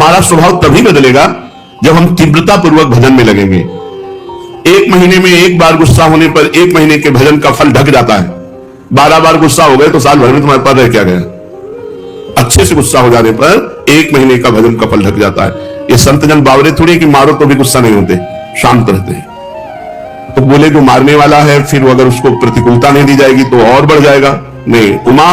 हमारा स्वभाव तभी बदलेगा जब हम तीव्रता पूर्वक भजन में लगेंगे। एक महीने में एक बार गुस्सा होने पर एक महीने के भजन का फल ढक जाता है। 12 बार गुस्सा हो गए तो साल भर में तुम्हारे पास रह क्या गया। अच्छे से गुस्सा हो जाने पर एक महीने का भजन का फल ढक जाता है। ये संत जन बावरे थोड़ी कि मारो तो भी गुस्सा नहीं होते, शांत रहते हैं। तो बोले जो मारने वाला है फिर अगर उसको प्रतिकूलता नहीं दी जाएगी तो और बढ़ जाएगा। नहीं, उमा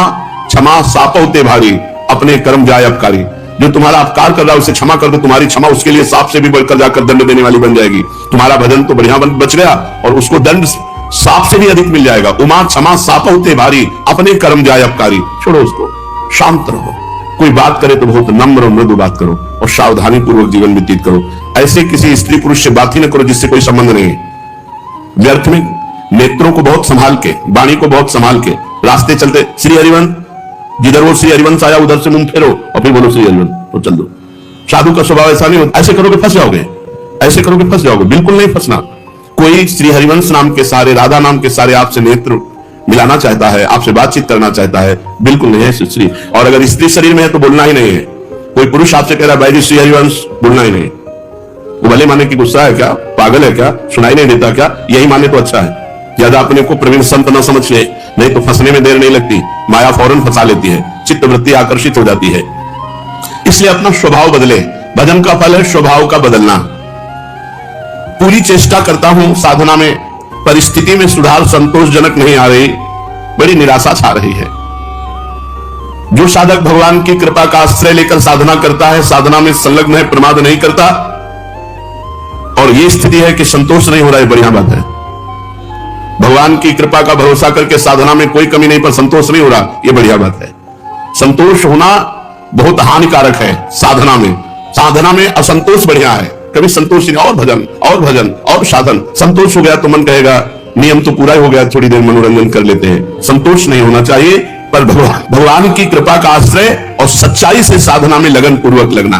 क्षमा साप होते भारी, अपने कर्म जाए अपकारी। जो तुम्हारा अपकार कर रहा है उसे क्षमा कर दो, तुम्हारी क्षमा उसके लिए सांप से भी बढ़कर जाकर दंड देने वाली बन जाएगी। तुम्हारा भजन तो बढ़िया बच गया और उसको दंड सांप से भी अधिक मिल जाएगा। उमा क्षमा साप होते भारी, अपने कर्म जाए अपकारी। छोड़ो उसको, शांत रहो। कोई बात करे तो बहुत नम्र और मृदु बात करो और सावधानी पूर्वक जीवन व्यतीत करो। ऐसे किसी स्त्री पुरुष से बात ही न करो जिससे कोई संबंध नहीं है। व्यर्थ में नेत्रों को बहुत संभाल के, वाणी को बहुत संभाल के रास्ते चलते, श्री हरिवंश, जिधर वो श्री हरिवंश आया उधर से मुंह फेरो और फिर बोलो श्री हरिवंश तो चल दो। साधु का स्वभाव ऐसा नहीं होता। ऐसे करोगे फंस जाओगे, ऐसे करोगे फंस जाओगे। बिल्कुल नहीं फंसना। कोई श्री हरिवंश नाम के सारे, राधा नाम के सारे आपसे नेत्र मिलाना चाहता है, आपसे बातचीत करना चाहता है, बिल्कुल नहीं है स्त्री। और अगर स्त्री शरीर में है तो बोलना ही नहीं है। कोई पुरुष आपसे कह रहा है भाई जी श्री हरिवंश, बोलना ही नहीं। वो भले माने कि गुस्सा है क्या, पागल है क्या, सुनाई नहीं देता क्या, यही माने तो अच्छा है। ज्यादा अपने को प्रवीण संत न समझ ले, नहीं तो फंसने में देर नहीं लगती। माया फौरन फंसा लेती है, चित्त वृत्ति आकर्षित हो जाती है। इसलिए अपना स्वभाव बदले। भजन का फल है स्वभाव का बदलना। पूरी चेष्टा करता हूं साधना में, परिस्थिति में सुधार संतोषजनक नहीं आ रही, बड़ी निराशा छा रही है। जो साधक भगवान की कृपा का आश्रय लेकर साधना करता है, साधना में संलग्न है, प्रमाद नहीं करता, और यह स्थिति है कि संतोष नहीं हो रहा है, बढ़िया बात है। भगवान की कृपा का भरोसा करके साधना में कोई कमी नहीं पर संतोष नहीं हो रहा, यह बढ़िया बात है। संतोष होना बहुत हानिकारक है साधना में। साधना में असंतोष बढ़िया है। कभी संतोष नहीं, और भजन और भजन और साधन। संतोष हो गया तो मन कहेगा नियम तो पूरा ही हो गया, थोड़ी देर मनोरंजन कर लेते हैं। संतोष नहीं होना चाहिए, पर भगवान की कृपा का आश्रय और सच्चाई से साधना में लगन पूर्वक लगना।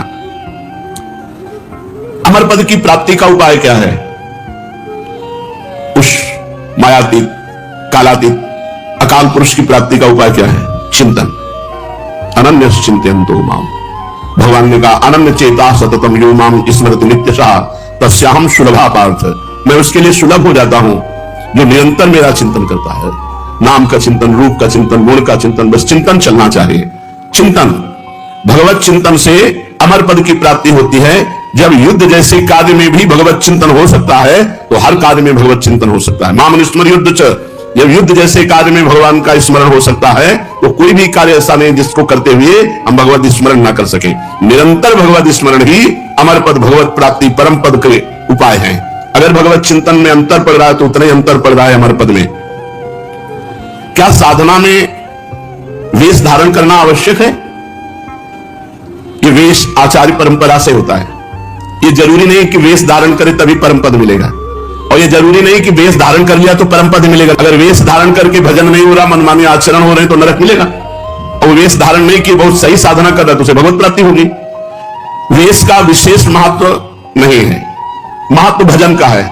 अमर पद की प्राप्ति का उपाय क्या है? उस मायातीत, कालातीत, अकाल पुरुष की प्राप्ति का उपाय क्या है? चिंतन। अनन्य चिंतयन्तो माम। भगवान ने कहा अनन्य चेता सततम यो माम स्मरति नित्यशः तस्याहं सुलभा पार्थ। मैं उसके लिए सुलभ हो जाता हूं जो निरंतर मेरा चिंतन करता है। नाम का चिंतन, रूप का चिंतन, गुण का चिंतन, बस चिंतन चलना चाहिए। चिंतन, भगवत चिंतन से अमर पद की प्राप्ति होती है। जब युद्ध जैसे कार्य में भी भगवत चिंतन हो सकता है तो हर कार्य में भगवत चिंतन हो सकता है। माम स्मर युद्ध च। जब युद्ध जैसे कार्य में भगवान का स्मरण हो सकता है तो कोई भी कार्य ऐसा नहीं जिसको करते हुए हम भगवत स्मरण ना कर सके। निरंतर भगवत स्मरण ही अमर पद, भगवत प्राप्ति, परम पद के उपाय है। अगर भगवत चिंतन में अंतर पड़ रहा है तो उतना ही अंतर पड़ रहा है अमर पद में। क्या साधना में वेश धारण करना आवश्यक है? ये वेश आचार्य परंपरा से होता है। ये जरूरी नहीं कि वेश धारण करे तभी परम पद मिलेगा, और ये जरूरी नहीं कि वेश धारण कर लिया तो परम पद मिलेगा। अगर वेश धारण करके भजन नहीं हो रहा, मनमानी आचरण हो रहे तो नरक मिलेगा। और वेश धारण नहीं कि बहुत सही साधना कर रहा है तो उसे भगवत प्राप्ति होगी। वेश का विशेष महत्व नहीं है, महत्व भजन का है।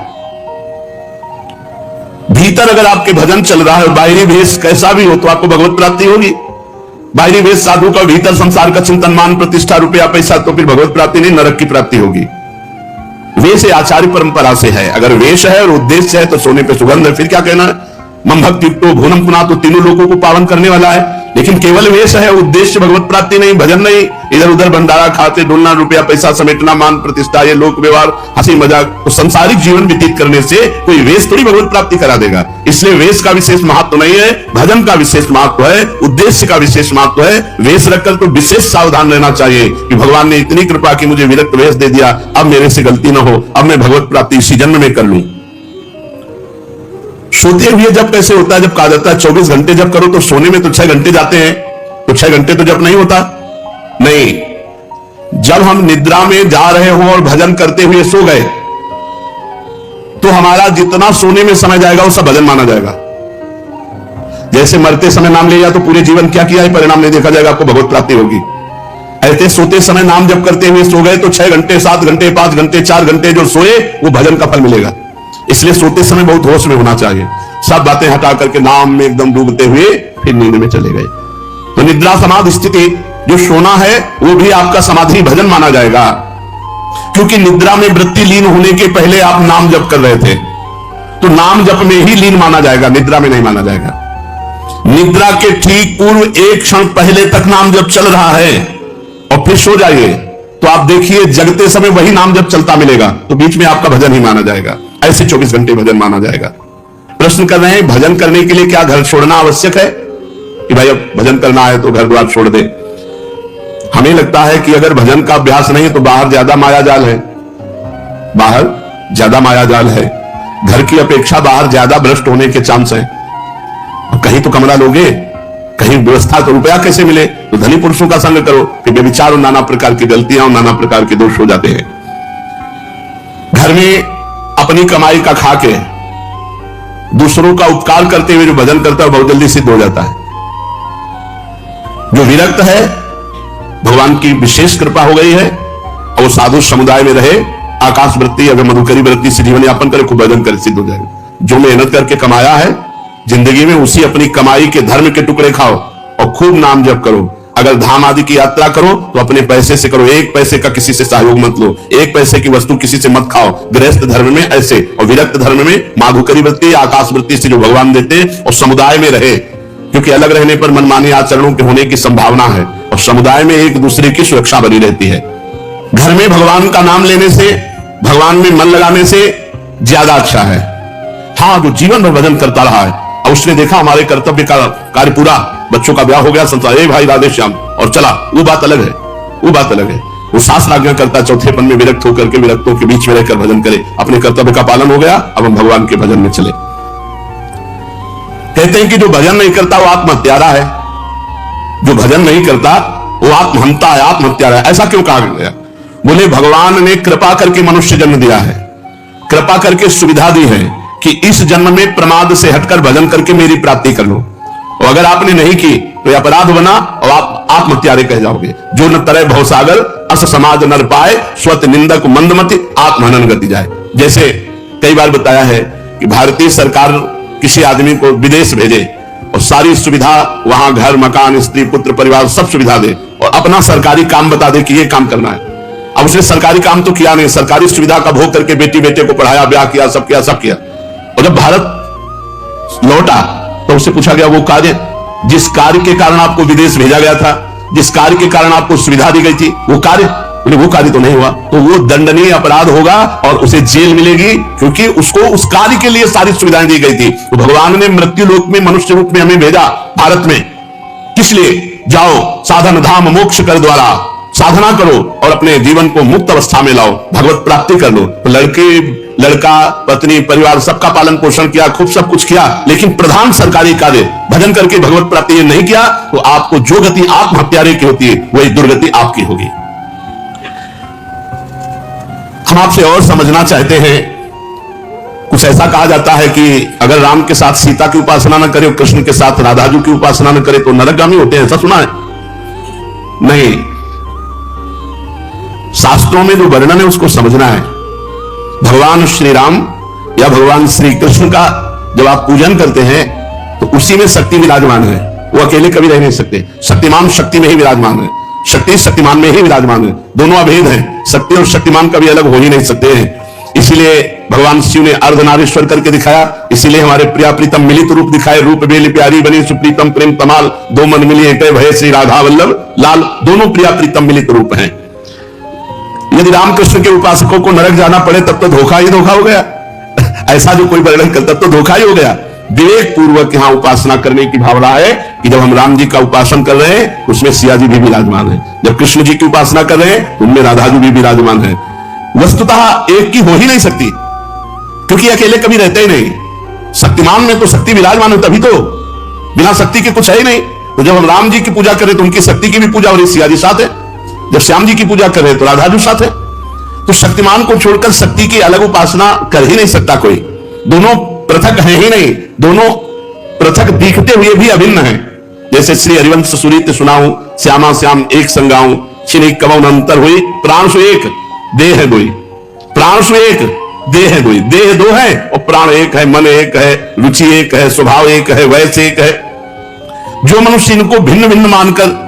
भीतर अगर आपके भजन चल रहा है और बाहरी वेश कैसा भी हो तो आपको भगवत प्राप्ति होगी। बाहरी वेश साधु का, भीतर संसार का चिंतन, मान प्रतिष्ठा, रुपया पैसा, तो फिर भगवत प्राप्ति नहीं, नरक की प्राप्ति होगी। वेश आचार्य परंपरा से है। अगर वेश है और उद्देश्य है तो सोने पे सुगंध है, फिर क्या कहना है? मम भक्ति युक्तो भुवनम पुनातो, तो तीनों लोगों को पावन करने वाला है। लेकिन केवल वेश है, उद्देश्य भगवत प्राप्ति नहीं, भजन नहीं, इधर उधर भंडारा खाते डोलना, रुपया पैसा समेटना, मान प्रतिष्ठा, ये लोक व्यवहार, हंसी मजाक, तो संसारिक जीवन व्यतीत करने से कोई वेश थोड़ी भगवत प्राप्ति करा देगा। इसलिए वेश का विशेष महत्व नहीं है, भजन का विशेष महत्व है, उद्देश्य का विशेष महत्व है। वेश रखकर तो विशेष सावधान रहना चाहिए कि भगवान ने इतनी कृपा की मुझे विरक्त वेश दे दिया, अब मेरे से गलती न हो, अब मैं भगवत प्राप्ति इसी जन्म में कर लूं। सोते हुए जब कैसे होता है? जब कहा जाता है 24 घंटे जब करो तो सोने में तो 6 घंटे जाते हैं, तो 6 घंटे तो जब नहीं होता। नहीं, जब हम निद्रा में जा रहे हो और भजन करते हुए सो गए तो हमारा जितना सोने में समय जाएगा वो सब भजन माना जाएगा। जैसे मरते समय नाम ले लिया तो पूरे जीवन क्या किया है परिणाम नहीं देखा जाएगा, आपको भगवत प्राप्ति होगी। ऐसे सोते समय नाम जप करते हुए सो गए तो 6 घंटे, 7 घंटे, 5 घंटे, 4 घंटे जो सोए वो भजन का फल मिलेगा। इसलिए सोते समय बहुत होश में होना चाहिए। सब बातें हटा करके नाम में एकदम डूबते हुए फिर नींद में चले गए तो निद्रा समाधि स्थिति जो सोना है वो भी आपका समाधि भजन माना जाएगा, क्योंकि निद्रा में वृत्ति लीन होने के पहले आप नाम जप कर रहे थे, तो नाम जप में ही लीन माना जाएगा, निद्रा में नहीं माना जाएगा। निद्रा के ठीक पूर्व एक क्षण पहले तक नाम जप चल रहा है और फिर सो जाइए, तो आप देखिए जगते समय वही नाम जप चलता मिलेगा, तो बीच में आपका भजन ही माना जाएगा। ऐसे 24 घंटे भजन माना जाएगा। प्रश्न कर रहे हैं भजन करने के लिए क्या घर छोड़ना आवश्यक है, कि भाई अब भजन करना है तो घर द्वार छोड़ दे। हमें लगता है कि अगर भजन का अभ्यास नहीं तो बाहर ज्यादा माया जाल है, बाहर ज्यादा माया जाल है, घर की अपेक्षा बाहर ज्यादा भ्रष्ट होने के चांस हैं। कहीं तो कमरा लोगे, कहीं व्यवस्था तो रुपया कैसे मिले, तो धनी पुरुषों का संग करो, फिर व्यभिचार और नाना प्रकार की गलतियां और नाना प्रकार के दोष हो जाते हैं। घर में अपनी कमाई का खा के दूसरों का उपकार करते हुए जो भजन करता है बहुत जल्दी सिद्ध हो जाता है। जो विरक्त है भगवान की विशेष कृपा हो गई है और साधु समुदाय में रहे, आकाश वृत्ति अगर मधुकरी वृत्ति से जीवन यापन करे, खूब भजन करे, सिद्ध हो जाएगा। जो मेहनत करके कमाया है जिंदगी में, उसी अपनी कमाई के धर्म के टुकड़े खाओ और खूब नाम जप करो। अगर धाम आदि की यात्रा करो तो अपने पैसे से करो, एक पैसे का किसी से सहयोग मत लो, एक पैसे की वस्तु किसी से मत खाओ। गृहस्थ धर्म में ऐसे, और विरक्त धर्म में माधुकरी वृत्ति आकाश वृत्ति से जो भगवान देते हैं, और समुदाय में रहे, क्योंकि अलग रहने पर मनमानी आचरणों के होने की संभावना है, और समुदाय में एक दूसरे की सुरक्षा बनी रहती है। घर में भगवान का नाम लेने से, भगवान में मन लगाने से ज्यादा अच्छा है। हाँ, जो जीवन भर भजन करता रहा है और उसने देखा हमारे कर्तव्य का कार्य पूरा, बच्चों का ब्याह हो गया, संसार ए भाई राधे श्याम और चला, वो बात अलग है, वो बात अलग है। वो शास्त्र आज्ञा करता चौथेपन में विरक्त होकर के विरक्तों के बीच में रहकर भजन करे, अपने कर्तव्य का पालन हो गया, अब हम भगवान के भजन में चले। कहते हैं कि जो भजन नहीं करता वो आत्महत्यारा है, जो भजन नहीं करता वो आत्महंता है, आत्महत्यारा है। ऐसा क्यों कहा गया? बोले भगवान ने कृपा करके मनुष्य जन्म दिया है, कृपा करके सुविधा दी है कि इस जन्म में प्रमाद से हटकर भजन करके मेरी प्राप्ति कर लो, और अगर आपने नहीं की तो अपराध बना और आप आत्महत्यारे कह जाओगे। जो न तरह भवसागर अस समाज नर पाए, स्वत निंदक मंदमति आत्महनन गति जाए। जैसे कई बार बताया है कि भारतीय सरकार किसी आदमी को विदेश भेजे और सारी सुविधा वहां, घर मकान स्त्री पुत्र परिवार सब सुविधा दे, और अपना सरकारी काम बता दे कि ये काम करना है। अब उसने सरकारी काम तो किया नहीं, सरकारी सुविधा का भोग करके बेटी बेटे को पढ़ाया, ब्याह किया, सब किया, सब किया। और जब भारत लौटा तो उससे पूछा गया वो कार्य, जिस कार्य के कारण आपको विदेश भेजा गया था, जिस कार्य के कारण आपको सुविधा दी गई थी, वो कार्य, वो कार्य तो नहीं हुआ, तो वो दंडनीय अपराध होगा और उसे जेल मिलेगी, क्योंकि उसको उस कार्य के लिए सारी सुविधाएं दी गई थी। तो भगवान ने मृत्यु लोक में मनुष्य रूप में हमें भेजा भारत में, किस लिए? जाओ साधन धाम मोक्ष कर द्वारा साधना करो और अपने जीवन को मुक्त अवस्था में लाओ, भगवत प्राप्ति कर लो। तो लड़का पत्नी परिवार सबका पालन पोषण किया, खूब सब कुछ किया, लेकिन प्रधान सरकारी कार्य भजन करके भगवत प्राप्ति ये नहीं किया, तो आपको जो गति आत्महत्यारे की होती है वही दुर्गति आपकी होगी। हम आपसे और समझना चाहते हैं, कुछ ऐसा कहा जाता है कि अगर राम के साथ सीता की उपासना न करे और कृष्ण के साथ राधाजू की उपासना न करे तो नरकगामी होते हैं, ऐसा सुना है? नहीं, शास्त्रों में जो वर्णन है उसको समझना है। भगवान श्री राम या भगवान श्री कृष्ण का जब आप पूजन करते हैं तो उसी में शक्ति विराजमान है, वो अकेले कभी रह नहीं सकते। शक्तिमान शक्ति में ही विराजमान है, शक्ति शक्तिमान में ही विराजमान है, दोनों अभेद हैं, शक्ति और शक्तिमान कभी अलग हो ही नहीं सकते हैं। इसीलिए भगवान शिव ने अर्धनारीश्वर करके दिखाया, इसीलिए हमारे प्रिया प्रीतम मिलित रूप दिखाए, रूप बेली प्यारी बनी सुप्रीतम प्रेम तमाल, दो मन मिली एक भय श्री राधा वल्लभ लाल, दोनों प्रिया प्रीतम मिलित रूप हैं। यदि रामकृष्ण के उपासकों को नरक जाना पड़े तब तो धोखा ही धोखा हो गया, ऐसा जो कोई वर्णन करता तो धोखा ही हो गया। विवेक पूर्वक यहाँ उपासना करने की भावना है कि जब हम राम जी का उपासन कर रहे हैं उसमें सिया जी भी विराजमान है, जब कृष्ण जी की उपासना कर रहे हैं उनमें राधा जी भी विराजमान है। वस्तुतः एक की हो ही नहीं सकती, क्योंकि अकेले कभी रहते ही नहीं। शक्तिमान में तो शक्ति विराजमान है, तभी तो, बिना शक्ति के कुछ है ही नहीं। तो जब हम राम जी की पूजा करें तो उनकी शक्ति की भी पूजा हो रही, सिया जी साथ है। जब श्याम जी की पूजा कर रहे तो राधा जी साथ है। तो शक्तिमान को छोड़कर शक्ति की अलग उपासना कर ही नहीं सकता कोई, दोनों पृथक है ही नहीं, दोनों पृथक दिखते हुए भी अभिन्न हैं। जैसे श्री हरिवंश सुरीत सुनाऊं, श्यामा श्याम एक संगाऊं, छिनिक कवौन अंतर हुई, प्राण सु एक देह दुई, प्राण सु एक देह दुई, देह दो है और प्राण एक है, मन एक है, रुचि एक है, स्वभाव एक है, वैसे एक है। जो मनुष्य इनको भिन्न भिन्न मानकर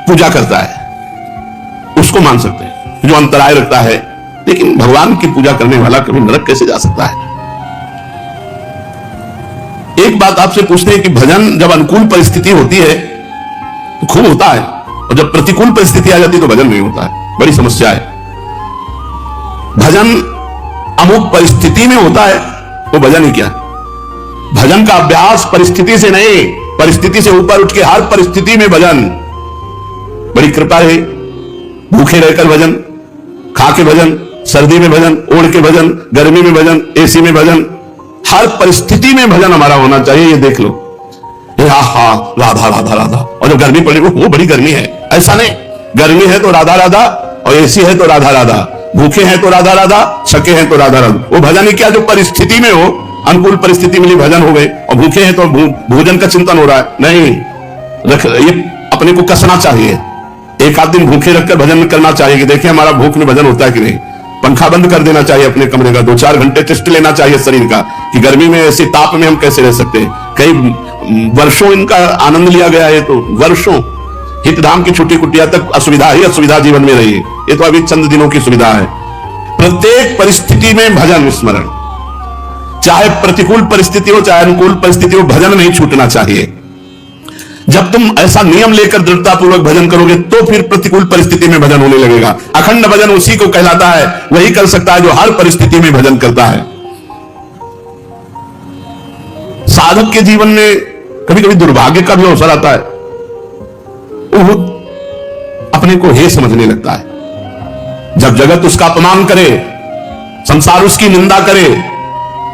पूजा करता है उसको मान सकते हैं, जो अंतराय रखता है। लेकिन भगवान की पूजा करने वाला कभी नरक कैसे जा सकता है? एक बात आपसे पूछते हैं कि भजन जब अनुकूल परिस्थिति होती है तो खूब होता है, और जब प्रतिकूल परिस्थिति आ जाती है तो भजन नहीं होता है। बड़ी समस्या है। भजन अमुक परिस्थिति में होता है तो भजन ही क्या? भजन का अभ्यास परिस्थिति से नहीं, परिस्थिति से ऊपर उठ के हर परिस्थिति में भजन। बड़ी कृपा है। भूखे रहकर भजन, खा के भजन, सर्दी में भजन, ओढ़ के भजन, गर्मी में भजन, एसी में भजन, हर परिस्थिति में भजन हमारा होना चाहिए। ये देख लो, हा राधा राधा राधा, और जब गर्मी पड़े वो बड़ी गर्मी है, ऐसा नहीं। गर्मी है तो राधा राधा, और एसी है तो राधा राधा, भूखे हैं तो राधा राधा, सके हैं तो राधा राधा। वो भजन ही क्या जो परिस्थिति में हो, अनुकूल परिस्थिति मिली भजन हो गए, और भूखे हैं तो भोजन का चिंतन हो रहा है। नहीं, ये अपने को कसना चाहिए। एक आध दिन भूखे रखकर भजन करना चाहिए कि देखिए हमारा भूख में भजन होता है कि नहीं। पंखा बंद कर देना चाहिए अपने कमरे का, 2-4 घंटे टेस्ट लेना चाहिए शरीर का कि गर्मी में ऐसे ताप में हम कैसे रह सकते हैं। कई वर्षों इनका आनंद लिया गया है, तो वर्षों हितधाम की छुट्टी कुटिया तक असुविधा ही असुविधा जीवन में रही है। ये तो अभी चंद दिनों की सुविधा है। प्रत्येक परिस्थिति में भजन स्मरण, चाहे प्रतिकूल परिस्थिति हो चाहे अनुकूल परिस्थिति हो, भजन नहीं छूटना चाहिए। जब तुम ऐसा नियम लेकर दृढ़ता पूर्वक भजन करोगे तो फिर प्रतिकूल परिस्थिति में भजन होने लगेगा। अखंड भजन उसी को कहलाता है, वही कर सकता है जो हर परिस्थिति में भजन करता है। साधक के जीवन में कभी कभी दुर्भाग्य का भी अवसर आता है। वो अपने को हे समझने लगता है। जब जगत उसका अपमान करे, संसार उसकी निंदा करे,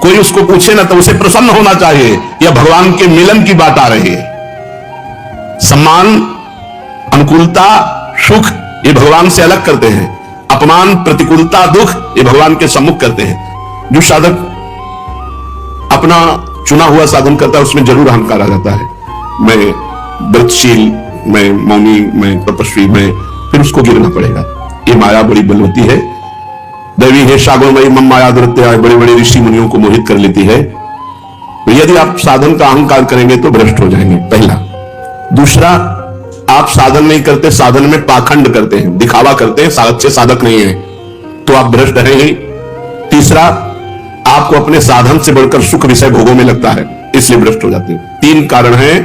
कोई उसको पूछे ना, तो उसे प्रसन्न होना चाहिए, यह भगवान के मिलन की बात आ रही है। सम्मान, अनुकूलता, सुख ये भगवान से अलग करते हैं। अपमान, प्रतिकूलता, दुख ये भगवान के सम्मुख करते हैं। जो साधक अपना चुना हुआ साधन करता है उसमें जरूर अहंकार आ जाता है। मैं व्रतशील, मैं मौनी, मैं तपस्वी, मैं, फिर उसको गिरना पड़ेगा। ये माया बड़ी बलवती है। दैवी है सागरमयी मम माया दुरत्या, बड़े बड़े ऋषि मुनियों को मोहित कर लेती है। तो यदि आप साधन का अहंकार करेंगे तो भ्रष्ट हो जाएंगे, पहला। दूसरा, आप साधन नहीं करते, साधन में पाखंड करते हैं, दिखावा करते हैं, अच्छे साधक नहीं है तो आप भ्रष्ट रहेंगे। तीसरा, आपको अपने साधन से बढ़कर सुख विषय भोगों में लगता है, इसलिए भ्रष्ट हो जाते हैं। 3 कारण हैं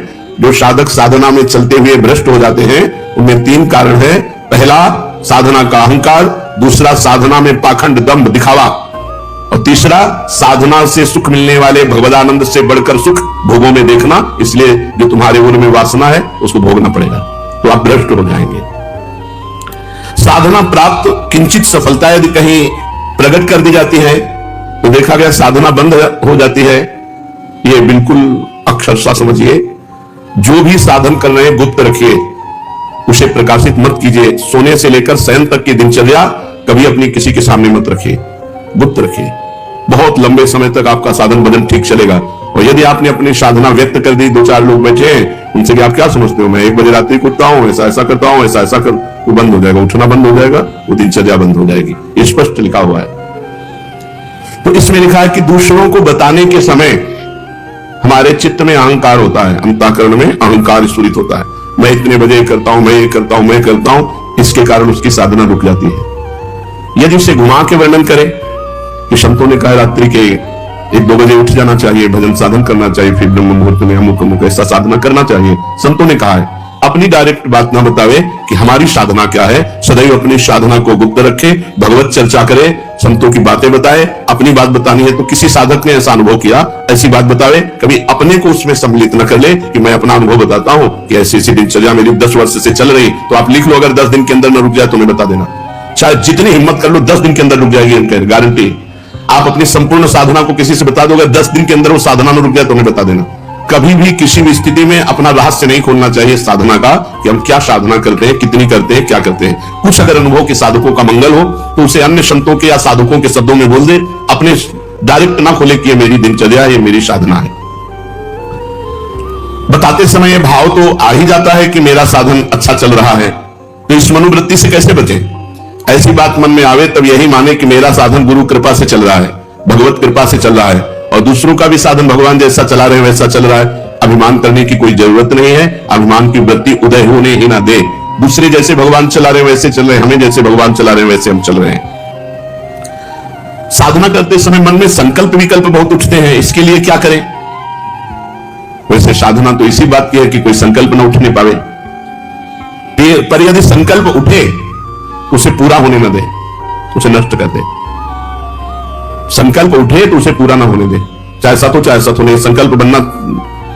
जो साधक साधना में चलते हुए भ्रष्ट हो जाते हैं। उनमें 3 कारण है। पहला, साधना का अहंकार। दूसरा, साधना में पाखंड, दंभ, दिखावा। और तीसरा, साधना से सुख मिलने वाले भगवदानंद से बढ़कर सुख भोगों में देखना। इसलिए जो तुम्हारे मन में वासना है उसको भोगना पड़ेगा, तो आप भ्रष्ट हो जाएंगे। साधना प्राप्त किंचित सफलता यदि कहीं प्रकट कर दी जाती है तो देखा गया साधना बंद हो जाती है। ये बिल्कुल अक्षरशः समझिए। जो भी साधन कर रहे हैं गुप्त रखिए, उसे प्रकाशित मत कीजिए। सोने से लेकर शयन तक की दिनचर्या कभी अपनी किसी के सामने मत रखिए, गुप्त रखिए। बहुत लंबे समय तक आपका साधन भजन ठीक चलेगा। और यदि आपने अपनी साधना व्यक्त कर दी, 2-4 लोग बैठे हैं, उनसे कि आप क्या समझते हो, मैं 1 बजे रात्रि को उठता हूं, ऐसा ऐसा करता हूं, ऐसा ऐसा कर, वो बंद हो जाएगा, उठना बंद हो जाएगा, वो दिनचर्या बंद हो जाएगी। ये स्पष्ट लिखा हुआ है। तो इसमें लिखा है कि दूसरों को बताने के समय हमारे चित्त में अहंकार होता है, अंतःकरण में अहंकार स्फुरित होता है। मैं इतने बजे करता हूं, मैं ये करता हूं, मैं करता हूं, इसके कारण उसकी साधना रुक जाती है। यदि उसे घुमा के वर्णन करें कि संतों ने कहा रात्रि के 1-2 बजे उठ जाना चाहिए, भजन साधन करना चाहिए, फिर ब्रह्म मुहूर्त में अमुक अमुक ऐसा साधना करना चाहिए, संतों ने कहा है। अपनी डायरेक्ट बात ना बतावे कि हमारी साधना क्या है। सदैव अपनी साधना को गुप्त रखे, भगवत चर्चा करे, संतों की बातें बताए। अपनी बात बतानी है तो किसी साधक ने ऐसा अनुभव किया, ऐसी बात बतावे। कभी अपने को उसमें सम्मिलित न कर ले कि मैं अपना अनुभव बताता हूं कि ऐसी ऐसी दिनचर्या मेरी 10 वर्ष से चल रही। तो आप लिख लो, अगर 10 दिन के अंदर न रुक जाए तो मैं बता देना। चाहे जितनी हिम्मत कर लो, 10 दिन के अंदर रुक जाएगी, गारंटी। आप अपनी संपूर्ण साधना को किसी से बता दोगे, 10 दिन के अंदर वो साधना न रुक जाए तो मैं बता देना। कभी भी किसी भी स्थिति में अपना रहस्य नहीं खोलना चाहिए साधना का, कि हम क्या साधना करते हैं, कितनी करते हैं, क्या करते हैं। कुछ अगर अनुभव के साधकों का मंगल हो तो उसे अन्य संतों के या साधकों के शब्दों में बोल दे, अपने डायरेक्ट ना खोले कि ये मेरी दिनचर्या, ये मेरी साधना है। बताते समय भाव तो आ ही जाता है कि मेरा साधन अच्छा चल रहा है, तो इस मनोवृत्ति से कैसे बचें। ऐसी बात मन में आवे तब यही माने कि मेरा साधन गुरु कृपा से चल रहा है, भगवत कृपा से चल रहा है, और दूसरों का भी साधन भगवान जैसा चला रहे वैसा चल रहा है। अभिमान करने की कोई जरूरत नहीं है। अभिमान की वृत्ति उदय होने ही ना दे। दूसरे जैसे भगवान चला रहे हैं वैसे चल रहे हैं, हमें जैसे भगवान चला रहे हैं वैसे हम चल रहे हैं। साधना करते समय मन में संकल्प विकल्प बहुत उठते हैं, इसके लिए क्या करें? वैसे साधना तो इसी बात की है कि कोई संकल्प ना उठने पावे, पर यदि संकल्प उठे तो उसे पूरा होने न दे, उसे नष्ट कर दे। संकल्प उठे तो उसे पूरा ना होने दे, चाहे सत हो चाहे असत हो। संकल्प बनना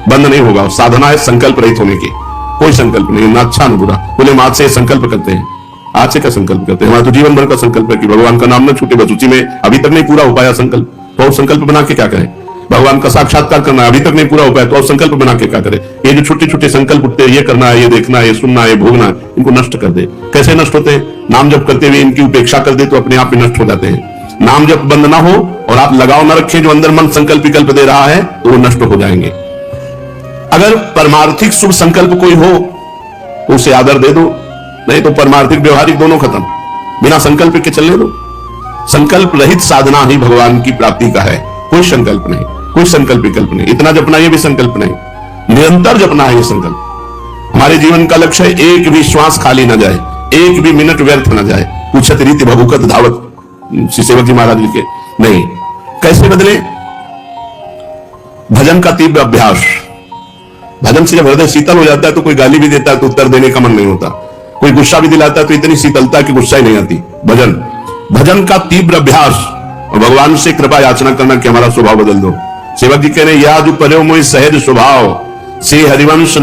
बंद नहीं होगा। साधना है संकल्प रहित होने की, कोई संकल्प नहीं, ना अच्छा ना बुरा। बोले हम आज से संकल्प करते हैं, आज से क्या संकल्प करते हैं? हमारा तो जीवन भर का संकल्प है कि भगवान का नाम न छूटे, बस उसी में। अभी तक नहीं पूरा हो पाया संकल्प, तो और संकल्प बना के क्या करें? भगवान का साक्षात्कार करना है, अभी तक नहीं पूरा हो पाया, तो और संकल्प बना के क्या करें? ये जो छोटे छोटे संकल्प उठते हैं, ये करना है, ये देखना है, ये सुनना है, ये भोगना है, इनको नष्ट कर दे। कैसे नष्ट होते हैं? नाम जप करते हुए इनकी उपेक्षा कर दे तो अपने आप ही नष्ट हो जाते हैं। नाम जप बंद ना हो और आप लगाव न रखें जो अंदर मन संकल्प विकल्प दे रहा है, तो वो नष्ट हो जाएंगे। अगर परमार्थिक शुभ संकल्प कोई हो तो उसे आदर दे दो, नहीं तो परमार्थिक व्यवहारिक दोनों खत्म, बिना संकल्प के चलने दो। संकल्प रहित साधना ही भगवान की प्राप्ति का है। कोई संकल्प नहीं, कोई संकल्प विकल्प नहीं। इतना जपना ये भी संकल्प नहीं, निरंतर जपना है ये संकल्प। हमारे जीवन का लक्ष्य है एक भी श्वास खाली न जाए, एक भी मिनट व्यर्थ न जाए। पूछत रीति भभुकत धावत, श्री सेवक जी महाराज लिखे। नहीं, कैसे बदले? भजन का तीव्र अभ्यास। भजन से जब हृदय शीतल हो जाता है तो कोई गाली भी देता है तो उत्तर देने का मन नहीं होता, कोई गुस्सा भी दिलाता है तो इतनी शीतलता की गुस्सा ही नहीं आती। भजन का तीव्र अभ्यास और भगवान से कृपा याचना करना कि हमारा स्वभाव बदल दो। सेवक जी कह रहे हैं, या जो पर्यो मोहि सहज स्वभाव से हरिवंश